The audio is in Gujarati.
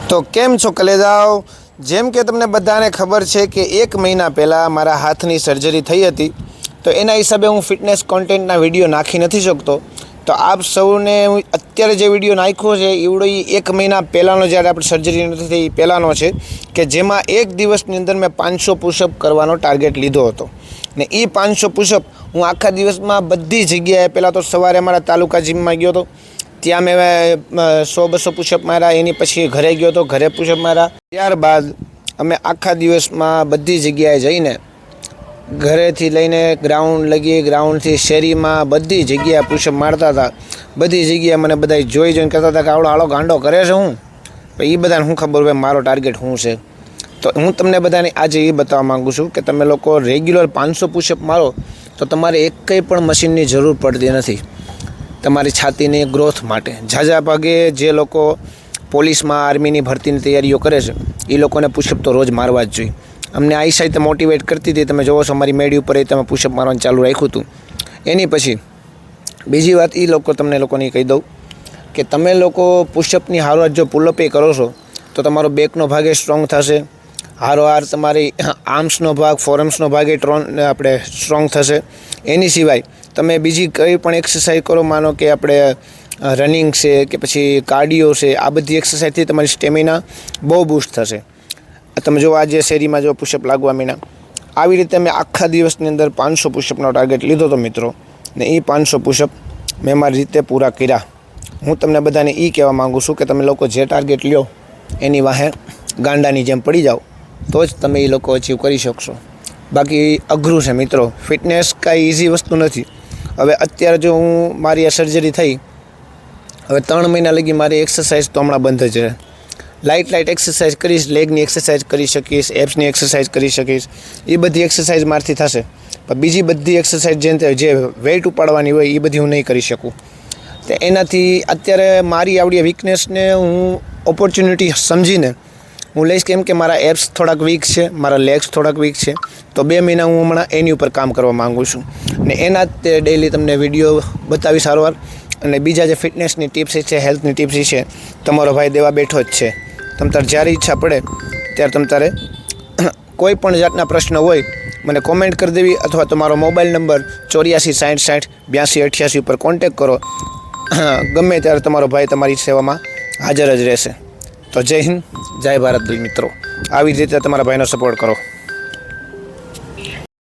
તો કેમ છો કલેજાઓ? જેમ કે તમને બધાને ખબર છે કે 1 મહિના પહેલાં મારા હાથની સર્જરી થઈ હતી, તો એના હિસાબે હું ફિટનેસ કોન્ટેન્ટના વિડીયો નાખી નથી શકતો. તો આપ સૌને હું અત્યારે જે વિડીયો નાખ્યો છે એવડો 1 મહિના પહેલાંનો, જ્યારે આપણે સર્જરી નથી થઈ પહેલાંનો છે, કે જેમાં એક દિવસની અંદર મેં 500 પુશઅપ કરવાનો ટાર્ગેટ લીધો હતો. ને એ 500 પુશઅપ હું આખા દિવસમાં બધી જગ્યાએ, પહેલાં તો સવારે અમારા તાલુકા જીમમાં ગયો હતો, ત્યાં મેં 100-200 પુશઅપ માર્યા. એની પછી ઘરે ગયો તો ઘરે પુશઅપ માર્યા. ત્યારબાદ અમે આખા દિવસમાં બધી જગ્યાએ જઈને, ઘરેથી લઈને ગ્રાઉન્ડ લગી, ગ્રાઉન્ડથી શેરીમાં બધી જગ્યાએ પુશઅપ મારતા હતા. બધી જગ્યાએ મને બધા જોઈને કહેતા હતા કે આવડો હાલો ગાંડો કરે છે હું. એ બધાને શું ખબર હોય મારો ટાર્ગેટ શું છે. તો હું તમને બધાને આજે એ બતાવવા માગું છું કે તમે લોકો રેગ્યુલર 500 પુશઅપ મારો તો તમારે એક કંઈ પણ મશીનની જરૂર પડતી નથી તમારી છાતીની ગ્રોથ માટે. ઝાઝા ભાગે જે લોકો પોલીસમાં, આર્મીની ભરતીની તૈયારીઓ કરે છે એ લોકોને પુશઅપ તો રોજ મારવા જ જોઈએ. અમને આ સાઈડ મોટિવેટ કરતી હતી. તમે જોવો છો મારી મેડી ઉપર એ તમે પુશઅપ મારવાનું ચાલુ રાખ્યું હતું. એની પછી બીજી વાત એ તમને લોકોને કહી દઉં કે તમે લોકો પુશઅપની હારોહાર જો પુલઅપ કરો છો તો તમારો બેકનો ભાગ એ સ્ટ્રોંગ થશે, હારોહાર તમારી આર્મ્સનો ભાગ, ફોરઆર્મ્સનો ભાગ એ આપણે સ્ટ્રોંગ થશે. એની સિવાય તમે બીજી કંઈ પણ એક્સરસાઇઝ કરો, માનો કે આપણે રનિંગ છે કે પછી કાર્ડિયો છે, આ બધી એક્સરસાઇઝથી તમારી સ્ટેમિના બહુ બૂસ્ટ થશે. તમે જો આજે શેરીમાં જો પુશઅપ લાગવા માંડ્યા, આવી રીતે મેં આખા દિવસની અંદર 500 પુશઅપનો ટાર્ગેટ લીધો હતો મિત્રો. ને એ 500 પુશઅપ મેં મારી રીતે પૂરા કર્યા. હું તમને બધાને એ કહેવા માગું છું કે તમે લોકો જે ટાર્ગેટ લ્યો એની વાહે ગાંડાની જેમ પડી જાઓ તો જ તમે એ લોકો અચીવ કરી શકશો. બાકી અઘરું છે મિત્રો. ફિટનેસ કાંઈ ઇઝી વસ્તુ નથી. હવે અત્યારે જો હું મારી આ સર્જરી થઈ, હવે 3 મહિના લગી મારી એક્સરસાઇઝ તો હમણાં બંધ જ રહે. લાઇટ એક્સરસાઇઝ કરીશ, લેગની એક્સરસાઇઝ કરી શકીશ, એપ્સની એક્સરસાઇઝ કરી શકીશ. એ બધી એક્સરસાઇઝ મારથી થશે. પણ બીજી બધી એક્સરસાઇઝ જે વેઇટ ઉપાડવાની હોય એ બધી હું નહીં કરી શકું. તો એનાથી અત્યારે મારી આવડી વીકનેસને હું ઓપોર્ચ્યુનિટી સમજીને હું લઈશ, કેમ કે મારા એપ્સ થોડાક વીક છે, મારા લેગ્સ થોડાક વીક છે. તો 2 મહિના હું હમણાં એની ઉપર કામ કરવા માગું છું. ને એના જ ડેઈલી તમને વિડીયો બતાવી સારવાર. અને બીજા જે ફિટનેસની ટિપ્સ છે, હેલ્થની ટિપ્સ છે, તમારો ભાઈ દેવા બેઠો જ છે. તમ તારે જ્યારે ઈચ્છા પડે ત્યારે તમ તારે કોઈ પણ જાતના પ્રશ્ન હોય મને કોમેન્ટ કરી દેવી, અથવા તમારો મોબાઈલ નંબર 84 60 60 82 88 ઉપર કોન્ટેક કરો. ગમે ત્યારે તમારો ભાઈ તમારી સેવામાં હાજર જ રહેશે. તો જય હિન્દ, જય ભારત મિત્રો. આવી જ રીતે તમારા ભાઈનો સપોર્ટ કરો.